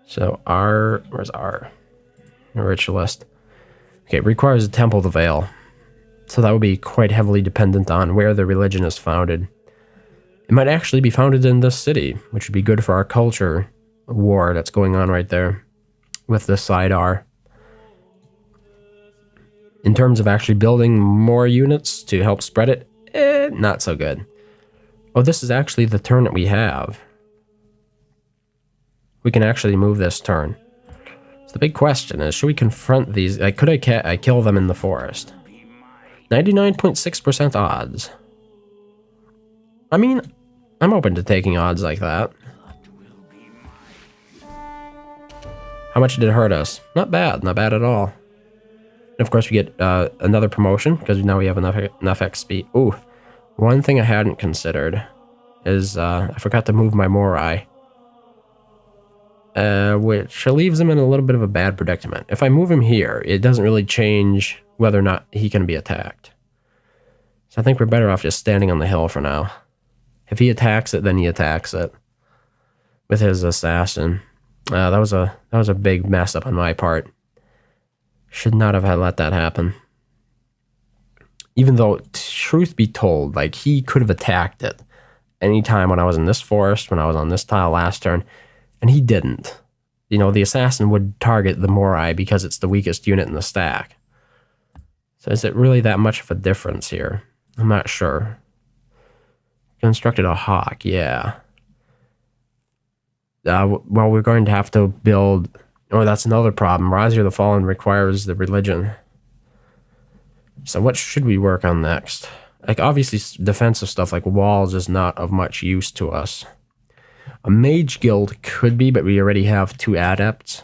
So where's our ritualist? Okay, it requires a Temple of the Veil. So that would be quite heavily dependent on where the religion is founded. It might actually be founded in this city, which would be good for our culture war that's going on right there with the Sidar. In terms of actually building more units to help spread it, not so good. Oh, this is actually the turn that we have. We can actually move this turn. So the big question is, should we confront these? Could I kill them in the forest? 99.6% odds. I mean, I'm open to taking odds like that. How much did it hurt us? Not bad at all. And of course, we get another promotion because now we have enough XP. Ooh, one thing I hadn't considered is I forgot to move my Morai, which leaves him in a little bit of a bad predicament. If I move him here, it doesn't really change whether or not he can be attacked. So I think we're better off just standing on the hill for now. If he attacks it, then he attacks it with his assassin. That was a big mess up on my part. Should not have let that happen. Even though, truth be told, like, he could have attacked it anytime when I was in this forest, when I was on this tile last turn, and he didn't. You know, the assassin would target the Morai because it's the weakest unit in the stack. So is it really that much of a difference here? I'm not sure. Constructed a hawk, yeah. Well, we're going to have to build... Oh, that's another problem. Razir the Fallen requires the religion. So what should we work on next? Like, obviously, defensive stuff like walls is not of much use to us. A mage guild could be, but we already have 2 adepts.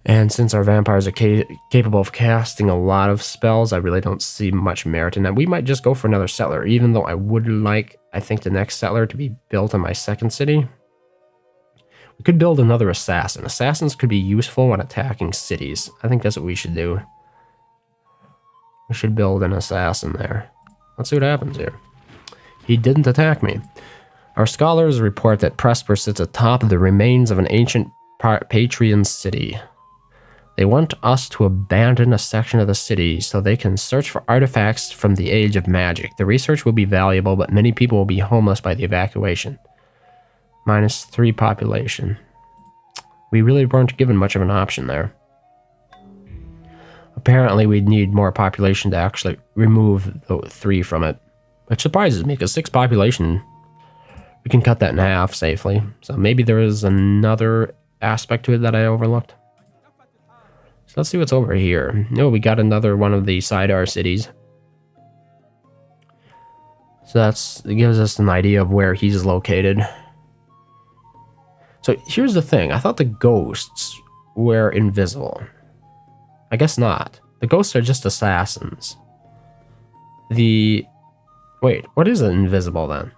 And since our vampires are capable of casting a lot of spells, I really don't see much merit in that. We might just go for another settler, even though I would like, I think, the next settler to be built in my second city. We could build another assassin. Assassins could be useful when attacking cities. I think that's what we should do. We should build an assassin there. Let's see what happens here. He didn't attack me. Our scholars report that Presper sits atop the remains of an ancient Patrian city. They want us to abandon a section of the city so they can search for artifacts from the age of magic. The research will be valuable, but many people will be homeless by the evacuation. -3 population. We really weren't given much of an option there. Apparently, we'd need more population to actually remove the 3 from it. Which surprises me, because 6 population, we can cut that in half safely. So maybe there is another aspect to it that I overlooked. So let's see what's over here. Oh, we got another one of the Sidar cities. So it gives us an idea of where he's located. So here's the thing. I thought the ghosts were invisible. I guess not. The ghosts are just assassins. Wait, what is invisible then?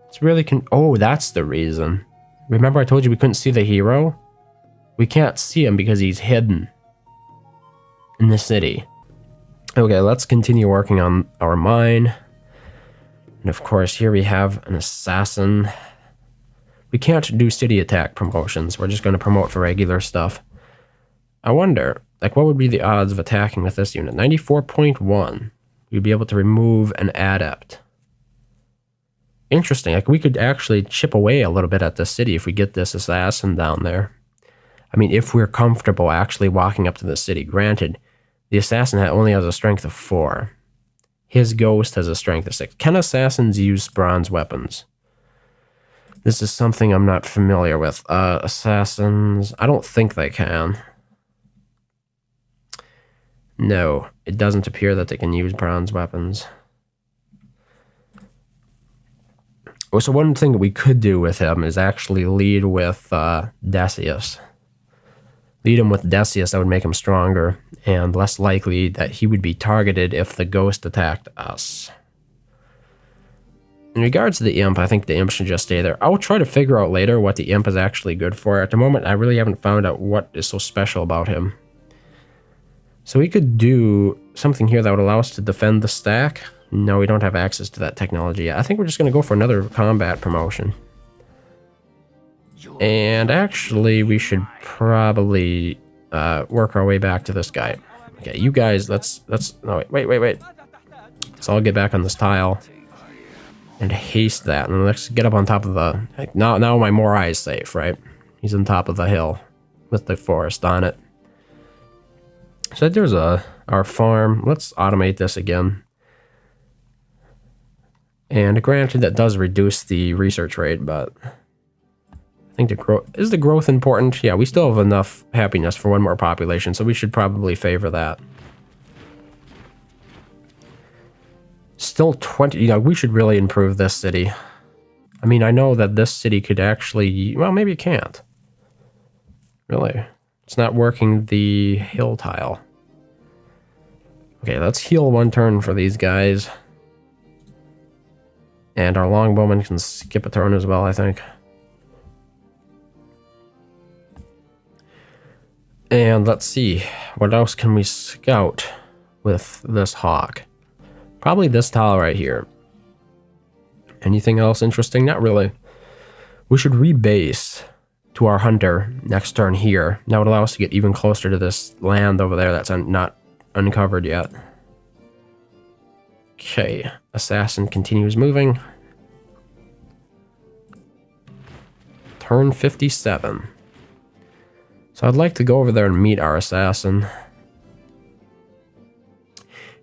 It's really oh, that's the reason. Remember I told you we couldn't see the hero? We can't see him because he's hidden in the city. Okay, let's continue working on our mine. And of course, here we have an assassin. We can't do city attack promotions. We're just going to promote for regular stuff. I wonder, like, what would be the odds of attacking with this unit? 94.1. We'd be able to remove an adept. Interesting. Like, we could actually chip away a little bit at the city if we get this assassin down there. I mean, if we're comfortable actually walking up to the city. Granted, the assassin only has a strength of 4. His ghost has a strength of 6. Can assassins use bronze weapons? This is something I'm not familiar with. Assassins, I don't think they can. No, it doesn't appear that they can use bronze weapons. So one thing that we could do with him is actually lead with Decius. Lead him with Decius, that would make him stronger and less likely that he would be targeted if the ghost attacked us. In regards to the imp, I think the imp should just stay there. I'll try to figure out later what the imp is actually good for. At the moment, I really haven't found out what is so special about him. So we could do something here that would allow us to defend the stack. No, we don't have access to that technology yet. I think we're just going to go for another combat promotion. And actually, we should probably work our way back to this guy. Okay, you guys, let's no, wait. So I'll get back on this tile and haste that. And let's get up on top of the... Now my Morai is safe, right? He's on top of the hill with the forest on it. So there's our farm. Let's automate this again. And granted, that does reduce the research rate, but I think the growth important? Yeah, we still have enough happiness for one more population, so we should probably favor that. Still 20, we should really improve this city. I mean, I know that this city could actually, well, maybe it can't. Really. It's not working the hill tile. Okay, let's heal one turn for these guys. And our longbowman can skip a turn as well, I think. And let's see, what else can we scout with this hawk? Probably this tile right here. Anything else interesting? Not really. We should rebase to our hunter next turn here. That would allow us to get even closer to this land over there that's not uncovered yet. Okay, assassin continues moving. Turn 57. So I'd like to go over there and meet our assassin.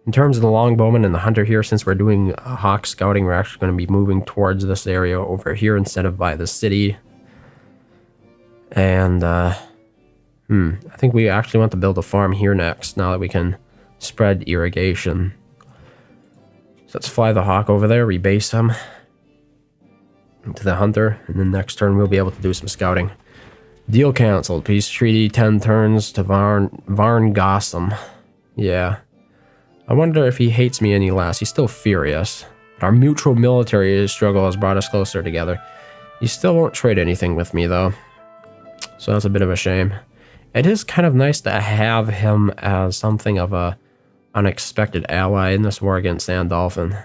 In terms of the longbowman and the hunter here, since we're doing hawk scouting, we're actually going to be moving towards this area over here instead of by the city. And, I think we actually want to build a farm here next, now that we can spread irrigation. So let's fly the hawk over there, rebase him to the hunter, and then next turn we'll be able to do some scouting. Deal canceled. Peace treaty, 10 turns to Varn Gossam. Yeah. I wonder if he hates me any less. He's still furious. But our mutual military struggle has brought us closer together. He still won't trade anything with me, though. So that's a bit of a shame. It is kind of nice to have him as something of a unexpected ally in this war against Sandalphon.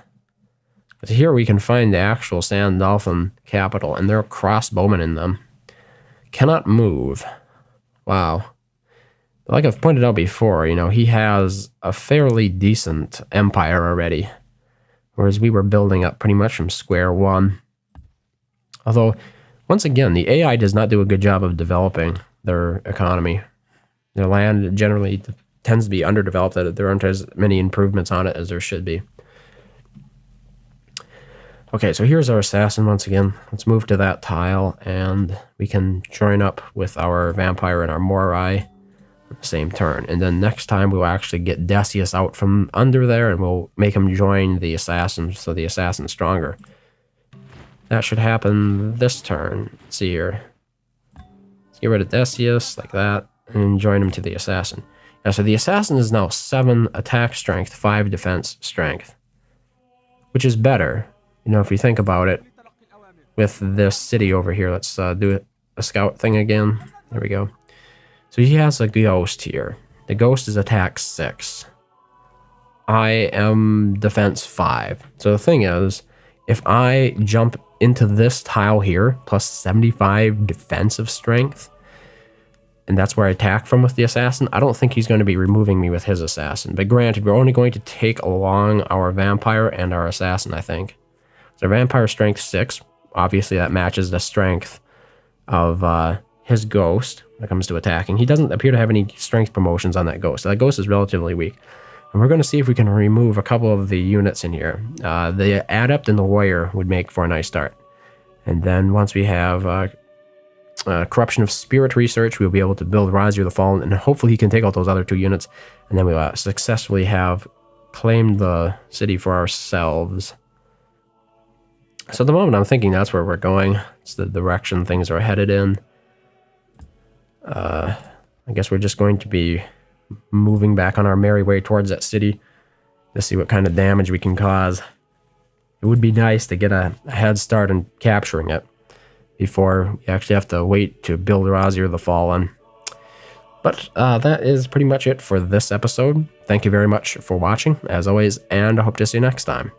But here we can find the actual Sandalphon capital, and there are crossbowmen in them. Cannot move. Wow. Like I've pointed out before, he has a fairly decent empire already. Whereas we were building up pretty much from square one. Although, once again, the AI does not do a good job of developing their economy. Their land generally tends to be underdeveloped, that there aren't as many improvements on it as there should be. Okay, so here's our assassin once again. Let's move to that tile, and we can join up with our vampire and our Morai at the same turn. And then next time we'll actually get Decius out from under there, and we'll make him join the assassin, so the assassin's stronger. That should happen this turn. Let's see here. Let's get rid of Decius, like that, and join him to the assassin. Yeah, so the assassin is now 7 attack strength, 5 defense strength, which is better. If you think about it, with this city over here, let's do a scout thing again. There we go. So he has a ghost here. The ghost is attack 6. I am defense 5. So the thing is, if I jump into this tile here, plus 75 defensive strength, and that's where I attack from with the assassin, I don't think he's going to be removing me with his assassin. But granted, we're only going to take along our vampire and our assassin, I think. So vampire strength 6, obviously that matches the strength of his ghost when it comes to attacking. He doesn't appear to have any strength promotions on that ghost. So that ghost is relatively weak. And we're going to see if we can remove a couple of the units in here. The adept and the warrior would make for a nice start. And then once we have corruption of spirit research, we'll be able to build Razir the Fallen, and hopefully he can take out those other 2 units. And then we'll successfully have claimed the city for ourselves. So at the moment, I'm thinking that's where we're going. It's the direction things are headed in. I guess we're just going to be moving back on our merry way towards that city to see what kind of damage we can cause. It would be nice to get a head start in capturing it before you actually have to wait to build Razier the Fallen. But that is pretty much it for this episode. Thank you very much for watching, as always, and I hope to see you next time.